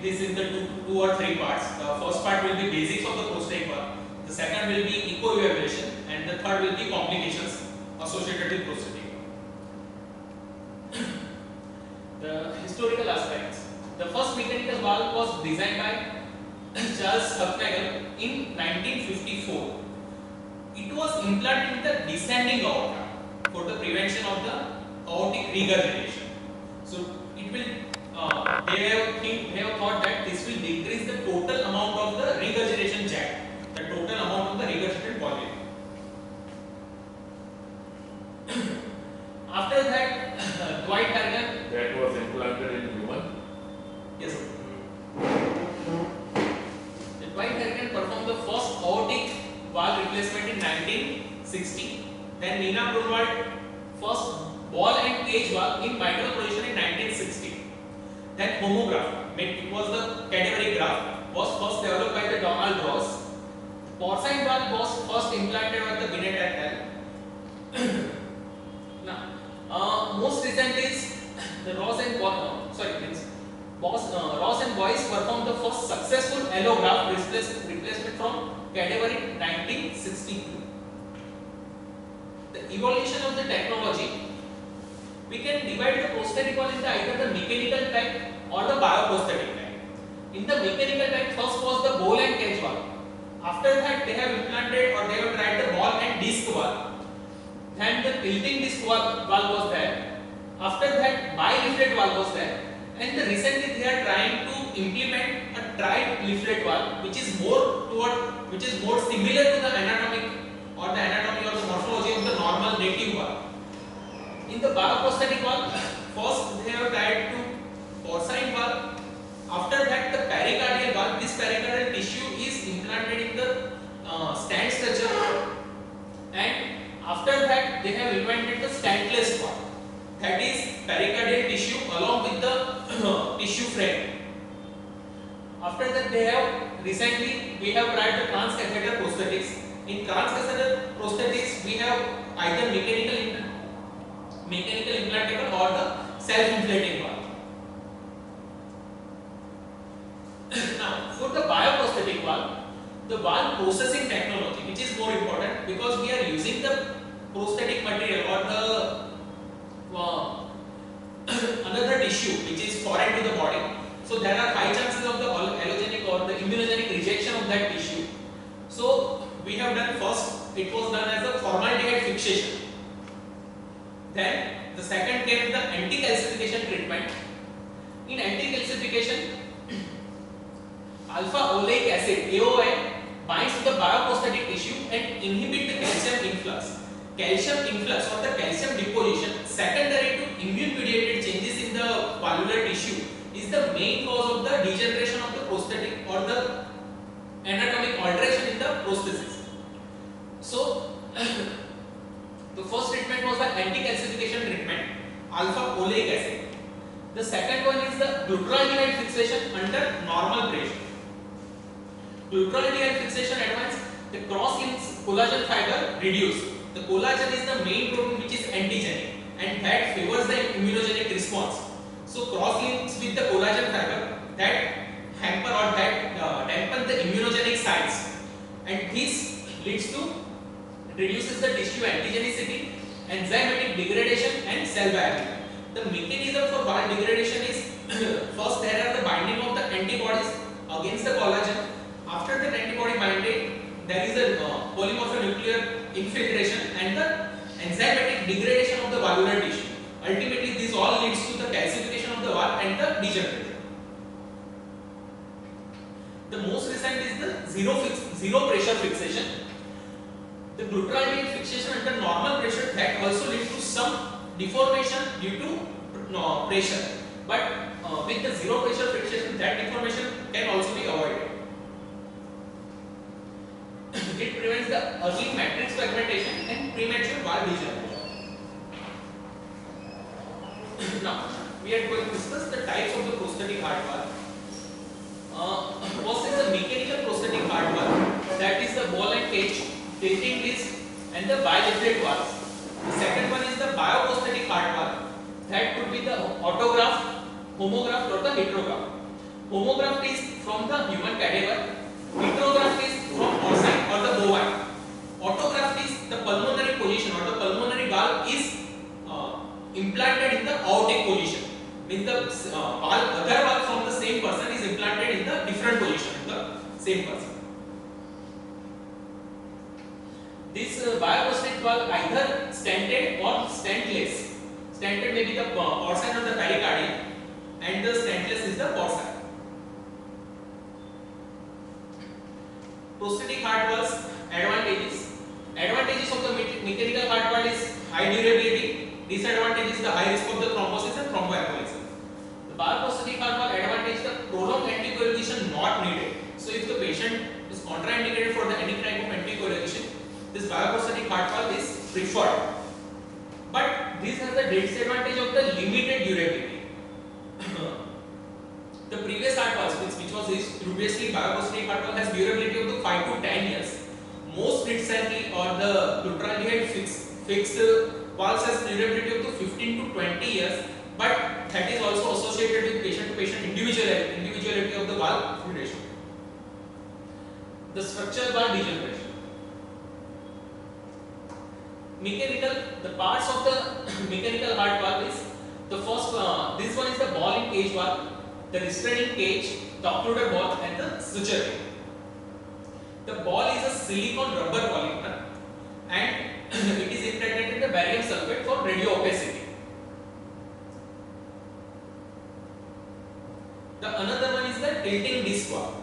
this into two or three parts. The first part will be basics of the prosthetic valve. The second will be eco-evaluation, and the third will be complications associated with prosthetic valve. The historical aspects. The first mechanical valve was designed by Charles Hufnagel in 1954. It was implanted in the descending aorta for the prevention of the aortic regurgitation. So it will they have thought that this will decrease the total amount of the regurgitation jet, the total amount of the regurgitant volume. After that, Dwight Harrigan. That was implanted in human. Yes, sir. Dwight Harrigan performed the first aortic valve replacement in 1960. Then Nina Brunwald first ball and cage valve in mitral position in 1960. Then homograph, it was the cadaveric graft, was first developed by the Donald Ross. Porcine valve was first implanted by the Binet et al. Now, most recent is the Ross and Boyce performed the first successful allograft replacement from cadaver in 1962. The evolution of the technology, we can divide the prosthetic valve into either the mechanical type or the bioprosthetic type. In the mechanical type, first was the ball and cage valve. After that, they have implanted or they have tried the ball and disc valve. Then the tilting disc valve was there. After that, bi-leaflet valve was there. And recently they are trying to implement a tri-leaflet valve, which is more similar to the anatomy or the morphology of the normal native valve. In the bioprosthetic valve, first they have tried to porcine valve. After that, the pericardial valve. This pericardial tissue is implanted in the stent structure, and after that they have invented the stentless valve. That is pericardial tissue along with the tissue frame. After that, recently we have tried the transcatheter prosthetics. In transcatheter prosthetics, we have either mechanical implantable or the self-inflating valve. Now, for the bioprosthetic valve, the valve processing technology, which is more important because we are using the prosthetic material or the another tissue which is foreign to the body. So there are high chances of the allogenic or the immunogenic rejection of that tissue. So we have done first, it was done as a formaldehyde fixation. Then the second came the anti-calcification treatment. In anti-calcification, alpha oleic acid (AOA) binds to the bioprosthetic tissue and inhibit the calcium influx. Calcium influx or the calcium deposition secondary to immune mediated changes in the valvular tissue is the main cause of the degeneration of the prosthetic or the anatomic alteration in the prosthesis. So the first treatment was the anti-calcification treatment, alpha oleic acid. The second one is the glucuronidase fixation under normal pressure. Glucuronidase fixation advance the cross-linked collagen fiber reduce. The collagen is the main protein which is antigenic and that favors the immunogenic response. So cross-links with the collagen fiber that hamper or that dampen the immunogenic sites, and this leads to reduces the tissue antigenicity, enzymatic degradation and cell viability. The mechanism for valve degradation is first there are the binding of the antibodies against the collagen. After the antibody binding, there is a polymorphonuclear infiltration and the enzymatic degradation of the valvular tissue. Ultimately, this all leads to the calcification of the valve and the degeneration. The most recent is the zero pressure fixation. The glucuronidase fixation under normal pressure that also leads to some deformation due to pressure, but with the zero pressure fixation that deformation can also be avoided. It prevents the early matrix fragmentation and premature valve degeneration. Now, we are going to discuss the types of the prosthetic heart valve. First is the mechanical prosthetic heart valve, that is the ball and cage, tilting disc and the bi-leaflet valves. The second one is the bioprosthetic heart valve, that could be the autograft, homograft or the heterograft. Homograft is from the human cadaver. Heterograft is from porcine or the bovine. Autograft is the pulmonary position or the pulmonary valve is implanted in the aortic position. Means the other valve from the same person is implanted in the different position in the same person. This bioprosthetic valve either stented or stentless. Stented may be the porcine or the pericardium, and the stentless is the porcine. Prosthetic heart valves advantages. Advantages of the mechanical heart valve is high durability. Disadvantage is the high risk of the thrombosis and thromboembolism. The bioprosthetic heart valve advantage, the prolonged anticoagulation not needed. So if the patient is contraindicated for the any type of anticoagulation, this bioprosthetic heart valve is preferred. But this has the disadvantage of the limited durability. The previous heart valves, which was previously bioprosthetic heart valve, has durability of the 5 to 10 years. Most recently, or the Lutral fixed valves has durability of the 15 to 20 years, but that is also associated with patient-to-patient individuality of the valve fluidation. The structural valve degeneration. The parts of the mechanical heart valve is the first. This one is the ball and cage valve, the restraining cage, the occluder ball, and the suture ring. The ball is a silicon rubber polymer, and it is impregnated in the barium sulfate for radio opacity. The another one is the tilting disc valve.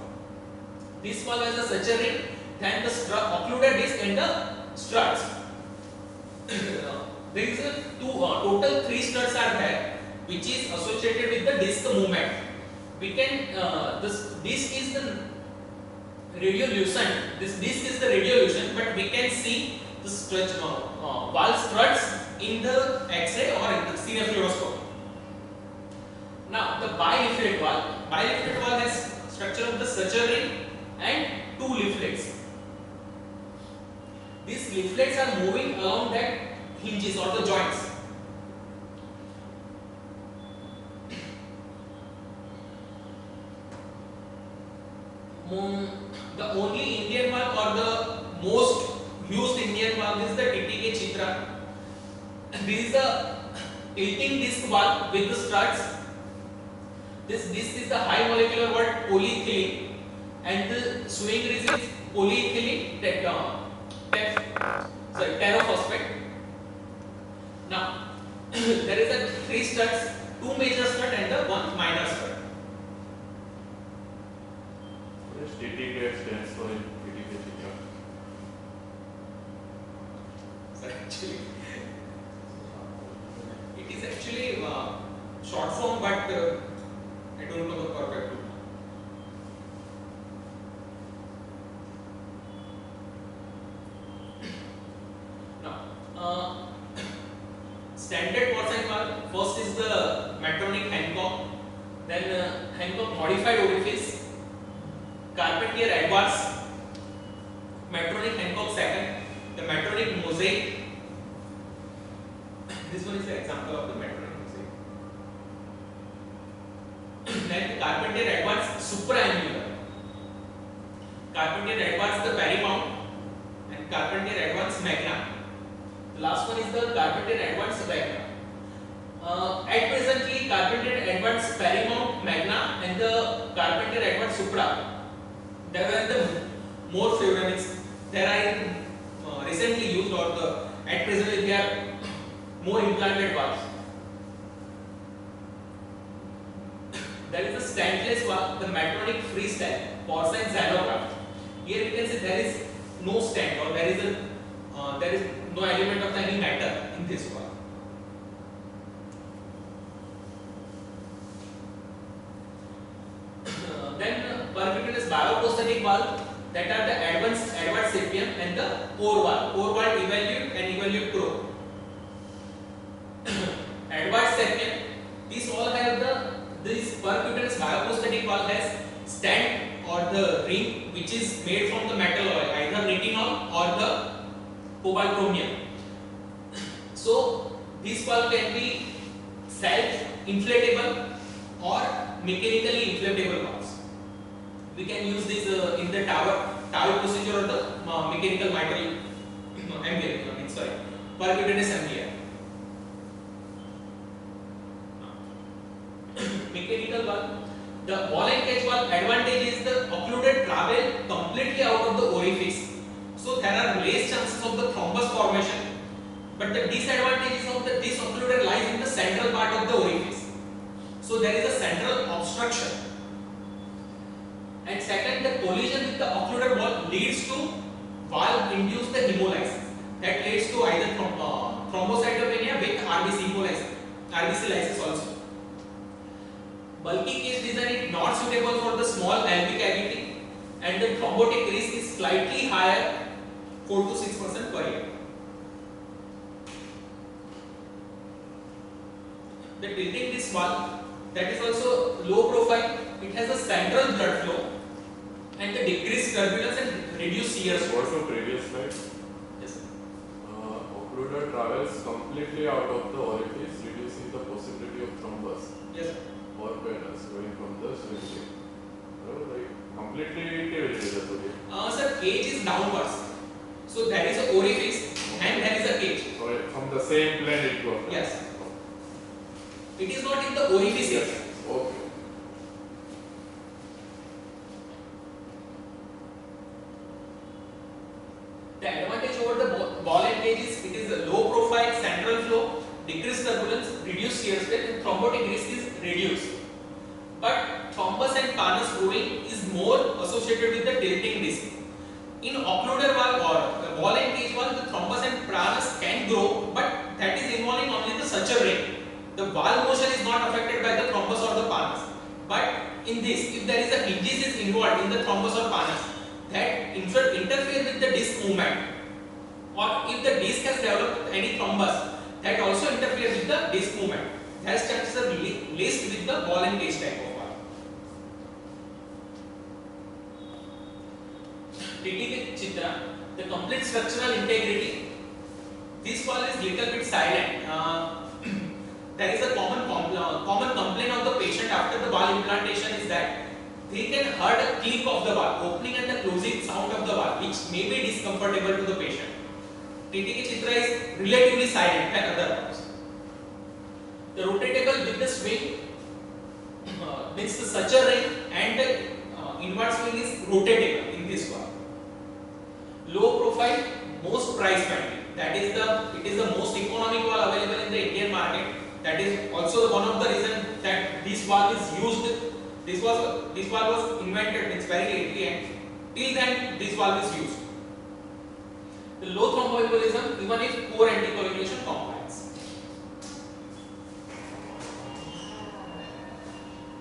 This valve has a suture ring, then the occluder disc and the struts. There is a total 3 struts are there, which is associated with the disc movement. We can this disc is the radiolucent. This disc is the radiolucent, but we can see the valve struts in the X-ray or in the cinefluoroscopy. Now the biliftlet valve. Biliftlet valve has structure of the suture ring and 2 leaflets. These leaflets are moving along that hinges or the joints. The only Indian valve or the most used Indian valve is the TTK Chitra. This is a tilting disc valve with the struts. This disc is the high molecular weight polyethylene, and the swing ring is polyethylene terrophosphate. Now there is a 3 struts, 2 major struts and the 1 minor strut. TTK stands for in TTK Chitra. So actually, it is actually short form, but I don't know the perfect root. Now, standard porcine valve. First is the Medtronic Hancock, then Hancock modified orifice, Carpentier Advance, Medtronic Hancock second, the Medtronic Mosaic. This one is the example of the Medtronic Mosaic. Then the Carpentier Advance supraannular, Carpentier Advance the Paramount, and Carpentier Advance Magna. The last one is the Carpentier Advance Magna. At presently, Carpentier Advance Paramount, Magna, and the Carpentier Advance Supra, they are the more favorable. They are recently used, or at present they are more implanted valves. There is the stentless valve, the Medtronic Freestyle porcine xenograft. Here we can see there is no stent, or there is no element of any matter in this valve. Then percutaneous bioprosthetic valve, that are the advanced sapien and the core valve evolute and evolute pro. Advanced sapien, these all have this percutaneous bioprosthetic valve has stent or the ring which is made from the metal alloy, either retinol or the cobalt chromium. So this valve can be self inflatable or mechanically inflatable valves. We can use this in the TAVI procedure or the mechanical mitral percutaneous MVR. Mechanical valve. The ball and cage valve advantage is the occluded travel completely out of the orifice. So there are less chances of the thrombus formation. But the disadvantage is of this occluded lies in the central part of the orifice. So there is a central obstruction. And second, the collision with the occluded wall leads to valve-induced hemolysis. That leads to either thrombocytopenia with RBC lysis also. Bulky cage design is not suitable for the small LV cavity, and the thrombotic risk is slightly higher, 4 to 6% per year. The tilting disc valve, that is also low profile. It has a central blood flow and the decreased turbulence and reduced shear stress. What's the previous slide? Yes. Occluder travels completely out of the orifice, reducing the possibility of thrombus. Yes. Or patterns going from the swing. Like completely Sir, cage is downwards. So there is a orifice and there is a cage. So from the same plane it goes. Yes. It is not in the orifice. Yes. Okay. The advantage over the ball and cage is it is a low profile, central flow, decreased turbulence, reduced shear stress, and thrombotic risk is reduced. But thrombus and Parnas growing is more associated with the tilting disc. In occluder valve or ball and cage valve, the thrombus and Parnas can grow, but that is involving only the suture ring. The valve motion is not affected by the thrombus or the Parnas. But in this, if there is a hinges is involved in the thrombus or Parnas, that interfere with the disc movement, or if the disc has developed any thrombus, that also interferes with the disc movement. Thus, chances are laced with the ball and cage type of valve. TTK Chitra, the complete structural integrity. This valve is little bit silent. There is a common complaint of the patient after the valve implantation is that they can hear a click of the valve, opening and the closing sound of the valve, which may be discomfortable to the patient. TTK Chitra is relatively silent than other valves. The rotatable with the swing means the suture ring and the inward swing is rotatable in this valve. Low profile, most price friendly. It is the most economic valve available in the Indian market. That is also one of the reasons that this valve is used. This valve was invented very lately, and till then this valve is used. The low thromboembolism even if poor anticoagulation compliance.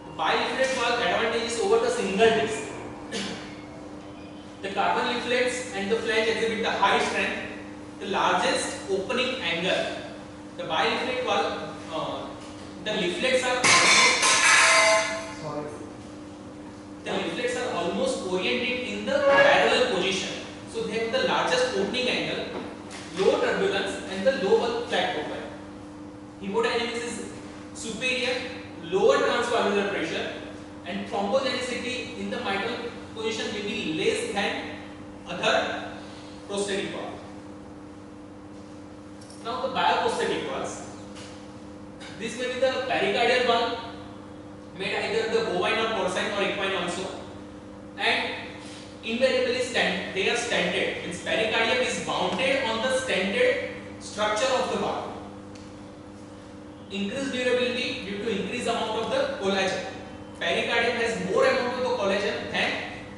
The bileaflet valve advantages over the single disc. The carbon leaflets and the flange exhibit the high strength, the largest opening angle. The bileaflet valve, the leaflets are almost oriented in the parallel position. So they have the largest opening angle, low turbulence, and the low bulk flat profile. Hemodynamics is superior, lower transvalvular pressure, and thrombogenicity in the mitral position will be less than other prosthetic valve. Now the bioprosthetic valves. This may be the pericardial valve, made either the bovine or porcine or equine also, and invariably they are stented. Its pericardium is mounted on the stented structure of the valve. Increased durability due to increased amount of the collagen. Pericardium has more amount of the collagen than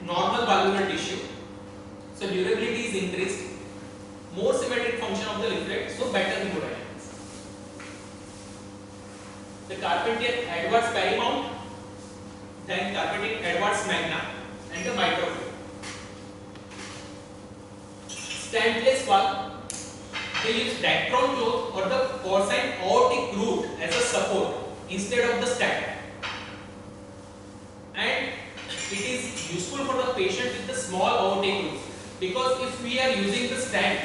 normal valvular tissue, so durability is increased. More symmetric function of the leaflet, so better hemodynamics. The Carpentier-Edwards Perimount, then Carpentier-Edwards Magna, and the microflow. Stantless valve, they use Dacron cloth or the porcine aortic root as a support instead of the stent. And it is useful for the patient with the small aortic root, because if we are using the stent,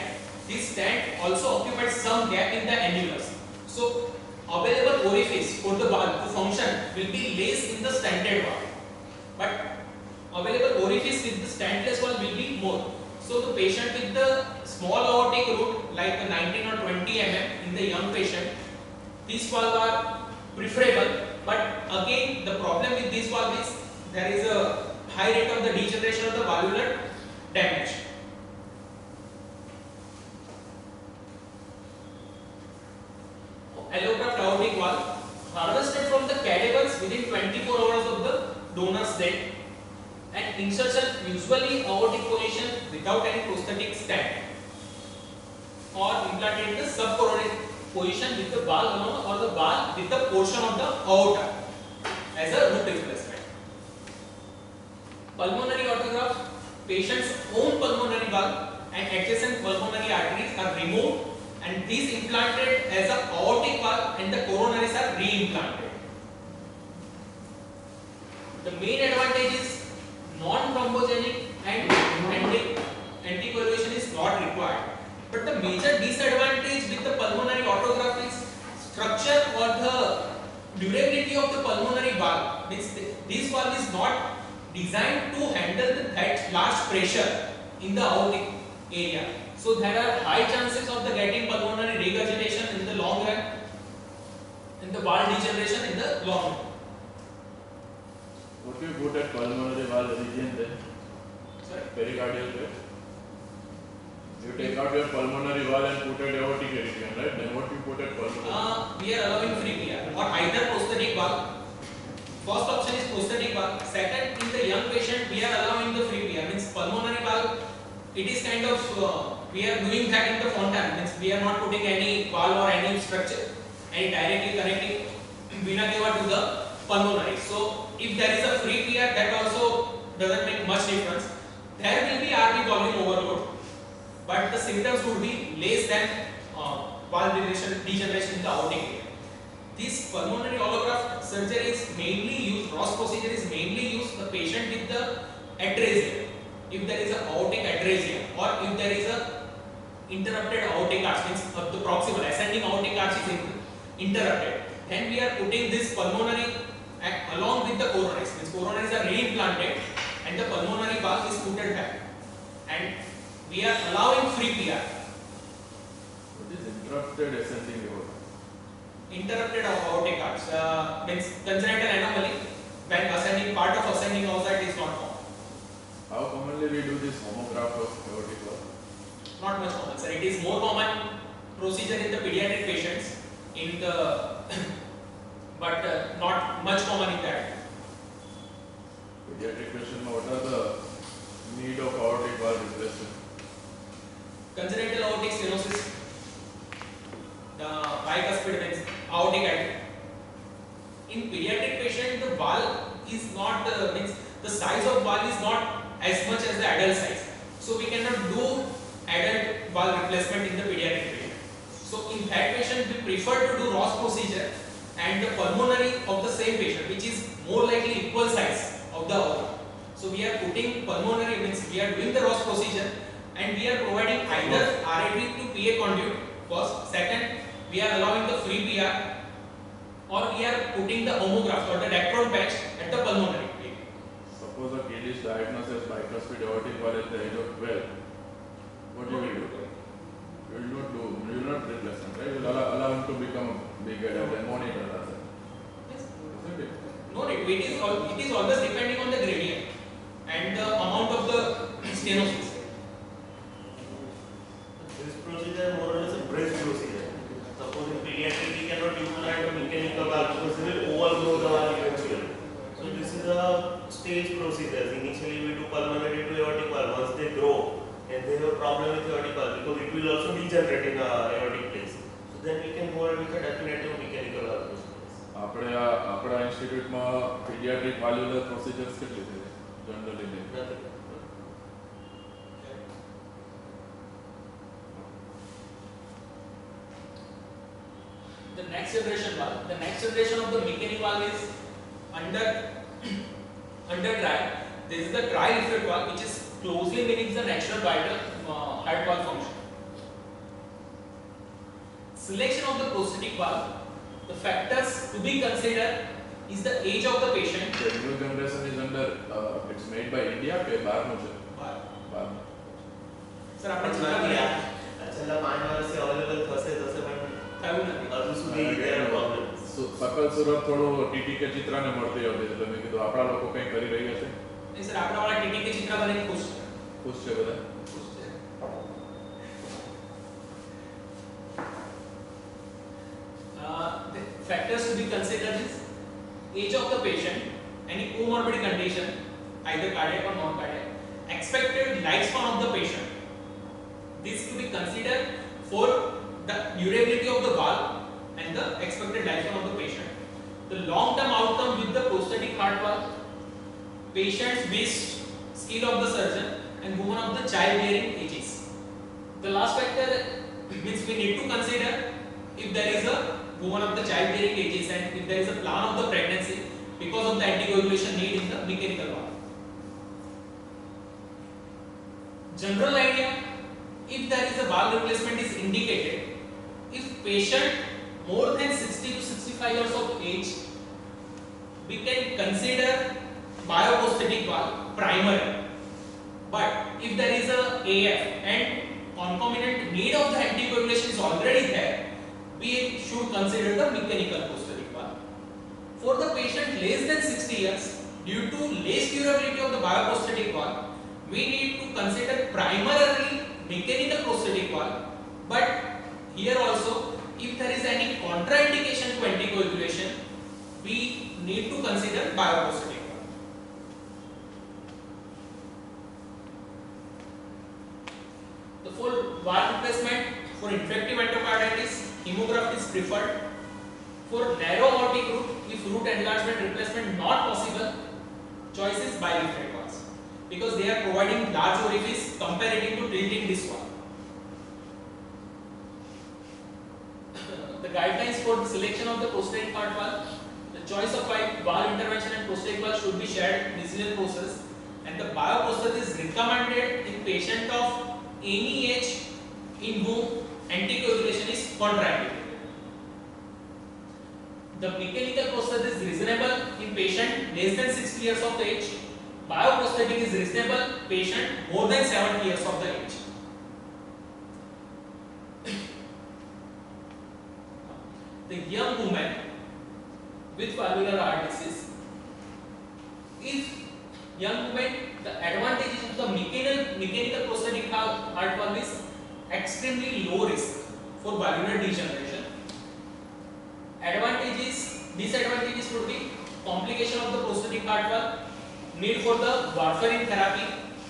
this stent also occupies some gap in the annulus. So available orifice for the valve to function will be less in the stented valve, but available stentless valve will be more. So the patient with the small aortic root like 19 or 20 mm in the young patient, these valve are preferable. But again, the problem with this valve is there is a high rate of the degeneration of the valvular damage. Allograft aortic valve harvested from the cadavers within 24 hours of the donor's death, and insertion usually aortic position without any prosthetic stent, or implanted in the subcoronary position with the valve alone or the valve with the portion of the aorta as a root replacement. Pulmonary autograft, patient's own pulmonary valve and adjacent pulmonary arteries are removed and these implanted as a aortic valve and the coronaries are re-implanted. The main advantage is non-thrombogenic and anticoagulation is not required. But the major disadvantage with the pulmonary autograft is structure or the durability of the pulmonary valve. This valve is not designed to handle that large pressure in the aortic area. So there are high chances of the getting pulmonary regurgitation in the long run and the valve degeneration in the long run. What do you put at pulmonary valve region then? Sorry? Pericardial bed. You take out your pulmonary valve and put at aortic region, right? Then what do you put at pulmonary? We are allowing free PR or either prosthetic valve. First option is prosthetic valve. Second, in the young patient, we are allowing the free PR. Means pulmonary valve, it is kind of we are doing that in the fontan. Means we are not putting any valve or any structure, any directly connecting vena cava to the pulmonary. So if there is a free PR, that also doesn't make much difference. There will be RV volume overload, but the symptoms would be less than valve degeneration in the aortic area. This pulmonary allograft surgery is mainly used, Ross procedure is mainly used the patient with the atresia. If there is a aortic atresia or if there is a interrupted aortic arch, means the proximal ascending aortic arch is interrupted, then we are putting this pulmonary along with the coronaries. Means coronaries are re-implanted and the pulmonary valve is put back, and we are allowing free PR. What is interrupted ascending aorta? Interrupted aortic arch means congenital anomaly when ascending part of ascending aorta is not formed. How commonly we do this homograft of aortic valve? Not much common, sir. It is more common procedure in the pediatric patients, in the but not much common in that. Pediatric patient, what are the need of aortic valve replacement? Congenital aortic stenosis, the bicuspid means aortic artery. In pediatric patient, the valve is not means the size of valve is not as much as the adult size. So we cannot do adult valve replacement in the pediatric patient. So in that patient, we prefer to do Ross procedure and the pulmonary of the same patient, which is more likely equal size of the aorta. So we are putting pulmonary, means we are doing the Ross procedure and we are providing either RAD to PA conduit first. Second, we are allowing the free PR, or we are putting the homograft or the Dacron patch at the pulmonary. Suppose a kid is diagnosed as bicuspid aortic valve at the age of 12. What you will do? You will not replace him, right? You will allow him to become a big adult and monitor that. Yes. Isn't it? No, it is always depending on the gradient and the amount of the stenosis. This procedure more or less a bridge procedure. Suppose in pediatric we cannot implant a mechanical valve because it will overgrow the valve eventually. So this is a stage procedure. Initially we do pulmonary to aortic valve. Once they grow and they have a problem with aortic valve because it will also degenerate in aortic place. So then we can go ahead with a definitive mechanical valve procedure. આપણા ઇન્સ્ટિટ્યૂટમાં paediatric વાલ્યુલર procedures કેટલી છે generally? Nothing. The next generation valve, the next generation of the mechanical valve is under trial. This is the trial effect valve, which is closely mimics the natural vital heart valve function. Selection of the prosthetic valve, the factors to be considered is the age of the patient. The new generation is under, it's made by India, ke baharnu છે? बाद में sir આપણે પણ ચિંતા નથી કરીએ આ છેલ્લા 5 વર્ષથી અવેલેબલ થશે પણ થયું નથી હજુ સુધી there are problems. સકલ સુરત થોડું ટીટી કે ચિત્રાને મળતી હતી એટલે મેં કીધું આપણા લોકો કંઈ કરી રહ્યા છે નહીં સર આપણા વાળા ટીટી કે ચિત્ર બની ખુશ છે ખુશ છે બધા ખુશ છે the factors to be considered is age of the patient, any comorbid condition, either cardiac or non-cardiac, expected lifespan of the patient. This to be considered for the durability of the valve and the expected lifespan of the patient. The long-term outcome with the prosthetic heart valve, patient's wish, skill of the surgeon, and woman of the childbearing ages. The last factor means we need to consider if there is a woman of the childbearing ages and if there is a plan of the pregnancy because of the anticoagulation need in the mechanical valve. General idea, if there is a valve replacement is indicated, if patient more than 60 to 65 years of age, we can consider bioprosthetic valve primary. But if there is a AF and concomitant need of the anticoagulation is already there, we should consider the mechanical prosthetic valve. For the patient less than 60 years, due to less durability of the bioprosthetic valve, we need to consider primarily mechanical prosthetic valve. But here also, if there is any contraindication to anticoagulation, we need to consider bioprosthetic valve. The full valve replacement for infective endocarditis, hemograft is preferred. For narrow aortic root, if root enlargement replacement not possible, choice is biliftment valves because they are providing large orifice comparative to tilting disc valve. The guidelines for the selection of the prosthetic heart valve, the choice of valve intervention and prosthetic valve should be shared decision process, and the bioprosthesis is recommended in patient of any age in whom anticoagulation is contraindicated. The mechanical prosthesis is reasonable in patient less than 60 years of age. Bioprosthetic is reasonable patient more than 70 years of the age. The young woman with valvular heart disease, if young woman, the advantages of the mechanical prosthetic heart valve is extremely low risk for valvular degeneration. Advantages, disadvantages would be complication of the prosthetic heart valve, need for the warfarin therapy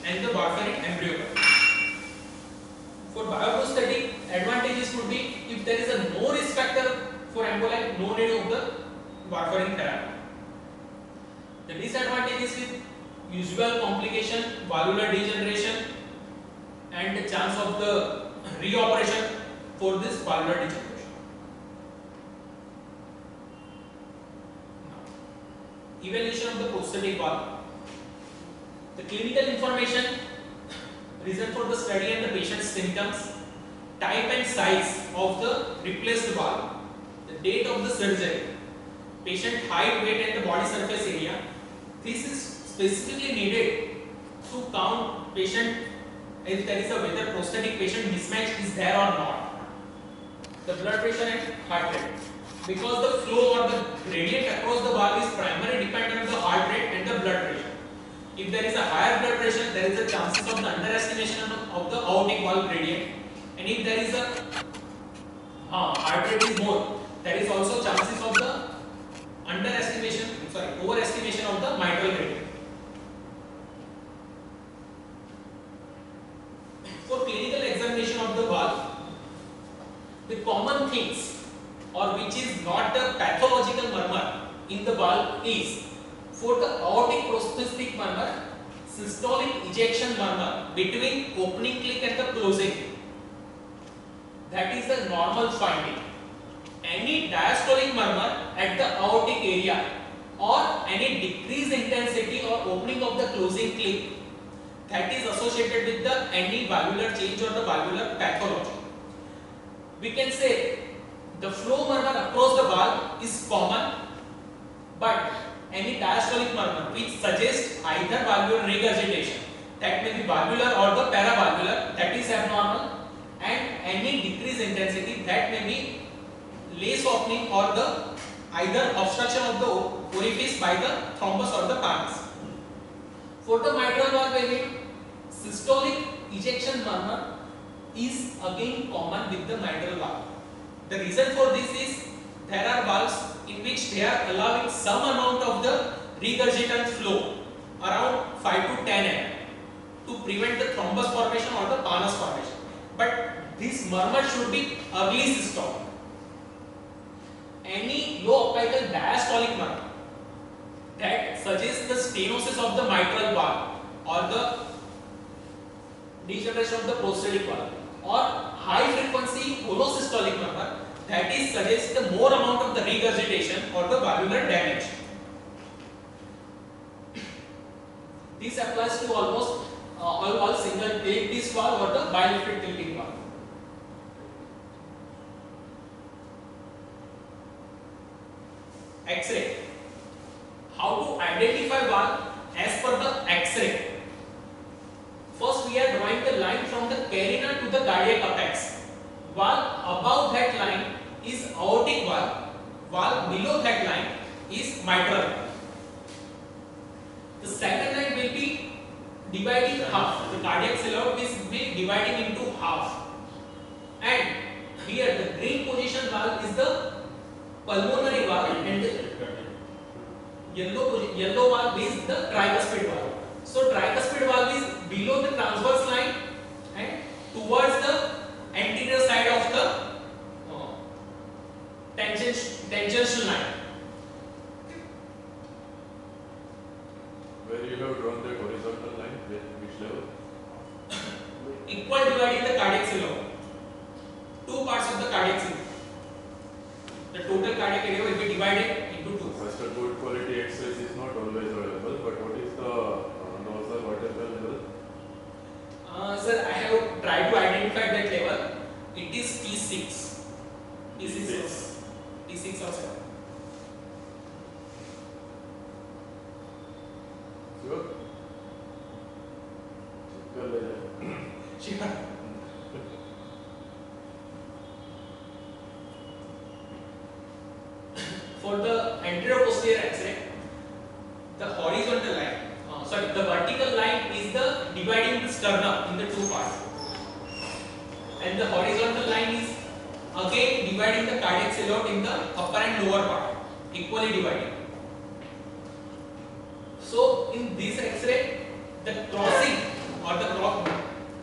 and the warfarin embryogram. For bioprosthetic, advantages would be if there is a no risk factor for emboli, no need of the warfarin therapy. The disadvantages with usual complication, valvular degeneration, and the chance of the reoperation for this valvular degeneration. Evaluation of the prosthetic valve. The clinical information, reason for the study and the patient's symptoms, type and size of the replaced valve, the date of the surgery, patient height, weight and the body surface area. This is specifically needed to count patient if there is a whether prosthetic patient mismatch is there or not. The blood pressure and heart rate. Because the flow or the gradient across the valve is primarily dependent on the heart rate and the blood pressure. If there is a higher blood pressure, there is a chances of the underestimation of the aortic valve gradient. And if there is a heart rate is more, there is also chances of the overestimation of the mitral gradient. For clinical examination of the valve, the common things or which is not a pathological murmur in the valve is for the aortic prosthetic murmur, systolic ejection murmur between opening click and the closing click. That is the normal finding. Any diastolic murmur at the aortic area or any decreased intensity or opening of the closing click, that is associated with the any valvular change or the valvular pathology. We can say the flow murmur across the valve is common, but any diastolic murmur which suggests either valvular regurgitation, that may be valvular or the paravalvular, that is abnormal, and any decreased intensity that may be less opening or the either obstruction of the orifice by the thrombus or the pans. For the mitral valve variant, systolic ejection murmur is again common with the mitral valve. The reason for this is there are valves in which they are allowing some amount of the regurgitant flow around 5 to 10 mm to prevent the thrombus formation or the pannus formation. But this murmur should be early systolic. Any low apical diastolic murmur that suggests the stenosis of the mitral valve or the degeneration of the prosthetic valve, or high frequency holosystolic murmur that is suggests the more amount of the regurgitation or the valvular damage. This applies to almost all single tail disc valve or the bilateral tilting valve. X-ray. How to identify valve as per the X-ray? First, we are drawing the line from the carina to the cardiac apex. Valve above that line is aortic valve. Valve below that line is mitral. The second line will be dividing half. The cardiac silhouette is be dividing into half. And here the green position valve is the pulmonary valve and the yellow valve is the tricuspid valve. So tricuspid valve is below the transverse line and towards the anterior side of the tangential line. Where you have drawn the horizontal line, which level? Equal dividing the cardiac silhouette. Two parts of the cardiac silhouette. The total cardiac area will be divided into two. First, a good quality X-rays is not always available, but what is the dorsal vertebral level? Sir, I have tried to identify that level. It is T6. T6 or 7. Sure. Sure. For the anterior posterior X-ray, the horizontal line, the vertical line is the dividing the sternum in the two parts, and the horizontal line is again dividing the cardiac silhouette in the upper and lower part, equally divided. So in this X-ray, the crossing or the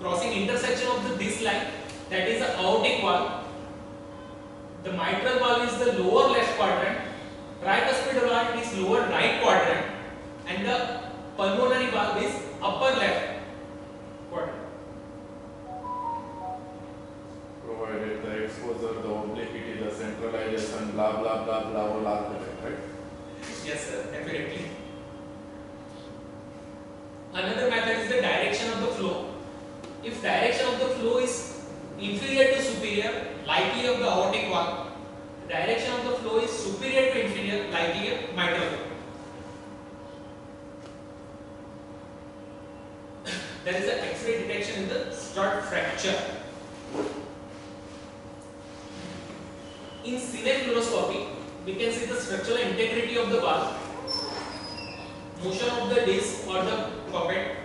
crossing intersection of this line, that is the aortic valve. The mitral valve is the lower left quadrant, tricuspid valve is lower right quadrant, and the pulmonary valve is upper left quadrant. Provided the exposure, the obliquity, the centralization, blah blah blah blah, all are correct, right? Yes, sir, definitely. Another method is the direction of the flow. If direction of the flow is inferior to superior, likely of the aortic valve. Direction of the flow is superior to inferior, likely of mitral valve. There is an X-ray detection in the strut fracture. In cinefluoroscopy, we can see the structural integrity of the valve, motion of the disc or the puppet.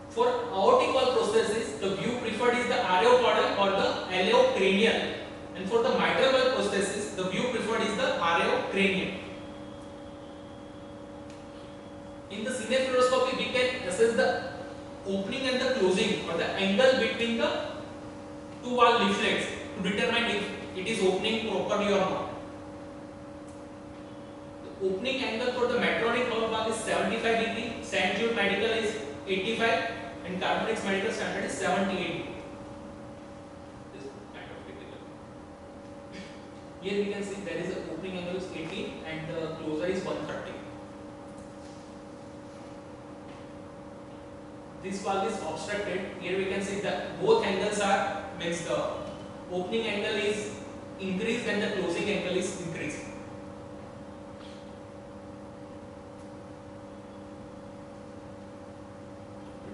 For aortic valve prosthesis, the view preferred is the areo-caudal or the aleo-cranial, and for the mitral valve prosthesis, the view preferred is the areo-cranial. In the cinefluoroscopy, we can assess the opening and the closing or the angle between the two valve leaflets to determine if it is opening properly or not. The opening angle for the Medtronic valve is 75 degree, St. Jude Medical is 85, and Carbonix Medical Standard is 78 degree. This kind of critical. Here we can see there is a opening angle is 80 and the closer is 130. This valve is obstructed. Here we can see that both angles are means the opening angle is increased and the closing angle is increased.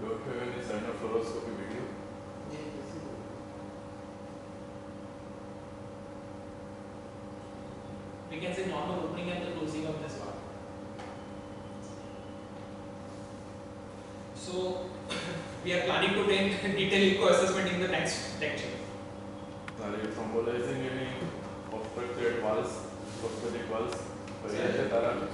don't have any sinus fluoroscopy video? We can say normal opening and the closing of this part. So we are planning to take detailed echo assessment in the next lecture. Are you symbolizing any obstructed walls, prosthetic walls? Sir?